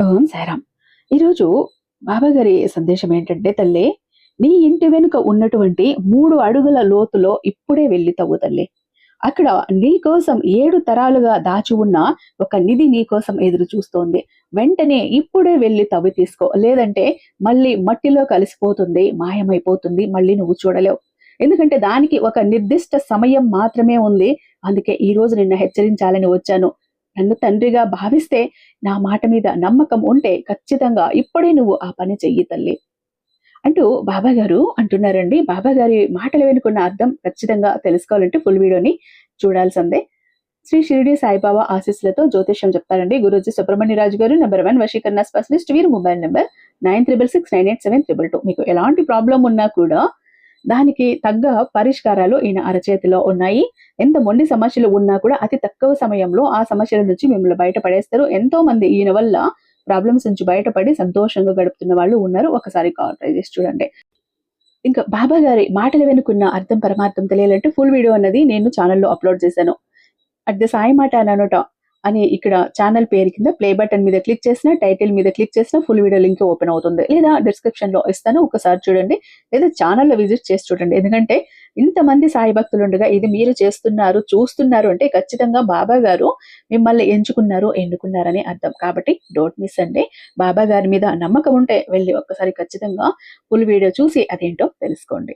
ఓం సాయిరామ్. ఈరోజు బాబాగారి సందేశం ఏంటంటే, తల్లి, నీ ఇంటి వెనుక ఉన్నటువంటి 3 అడుగుల లోతులో ఇప్పుడే వెళ్లి తవ్వు తల్లి. అక్కడ నీ కోసం 7 తరాలుగా దాచి ఉన్న ఒక నిధి నీ కోసం ఎదురు చూస్తోంది. వెంటనే ఇప్పుడే వెళ్లి తవ్వి తీసుకో. లేదంటే మళ్ళీ మట్టిలో కలిసిపోతుంది, మాయమైపోతుంది. మళ్ళీ నువ్వు చూడలేవు. ఎందుకంటే దానికి ఒక నిర్దిష్ట సమయం మాత్రమే ఉంది. అందుకే ఈ రోజు నిన్ను హెచ్చరించాలని వచ్చాను. నన్ను తండ్రిగా భావిస్తే, నా మాట మీద నమ్మకం ఉంటే ఖచ్చితంగా ఇప్పుడే నువ్వు ఆ పని చెయ్యి తల్లి అంటూ బాబాగారు అంటున్నారండి. బాబాగారి మాటలు వెనుకున్న అర్థం ఖచ్చితంగా తెలుసుకోవాలంటే ఫుల్ వీడియోని చూడాల్సిందే. శ్రీ షిరిడి సాయిబాబా ఆశీస్సులతో జ్యోతిష్యం చెప్తారండి గురూజీ సుబ్రహ్మణ్యరాజు గారు, నెంబర్ 1 వశీకరణ స్పెషలిస్ట్. వీరు మొబైల్ నెంబర్ 96698722. మీకు ఎలాంటి ప్రాబ్లం ఉన్నా కూడా దానికి తగ్గ పరిష్కారాలు ఈయన అరచేతిలో ఉన్నాయి. ఎంత మొండి సమస్యలు ఉన్నా కూడా అతి తక్కువ సమయంలో ఆ సమస్యల నుంచి మిమ్మల్ని బయటపడేస్తారు. ఎంతో మంది ఈయన వల్ల ప్రాబ్లమ్స్ నుంచి బయటపడి సంతోషంగా గడుపుతున్న వాళ్ళు ఉన్నారు. ఒకసారి కాల్ ట్రై చేసి చూడండి. ఇంకా బాబా గారి మాటలు వెనుకున్న అర్థం పరమార్థం తెలియాలంటే ఫుల్ వీడియో అన్నది నేను ఛానల్లో అప్లోడ్ చేశాను. అట్ ద సాయి మాట అనట అని ఇక్కడ ఛానల్ పేరు కింద ప్లే బటన్ మీద క్లిక్ చేసిన, టైటిల్ మీద క్లిక్ చేసిన ఫుల్ వీడియో లింక్ ఓపెన్ అవుతుంది. లేదా డిస్క్రిప్షన్ లో ఇస్తాను, ఒకసారి చూడండి. లేదా ఛానల్లో విజిట్ చేసి చూడండి. ఎందుకంటే ఇంతమంది సాయి భక్తులు ఉండగా ఇది మీరు చేస్తున్నారు, చూస్తున్నారు అంటే ఖచ్చితంగా బాబా గారు మిమ్మల్ని ఎంచుకున్నారు, ఎన్నుకున్నారని అర్థం. కాబట్టి డోంట్ మిస్ అండి. బాబా గారి మీద నమ్మకం ఉంటే వెళ్ళి ఒక్కసారి ఖచ్చితంగా ఫుల్ వీడియో చూసి అదేంటో తెలుసుకోండి.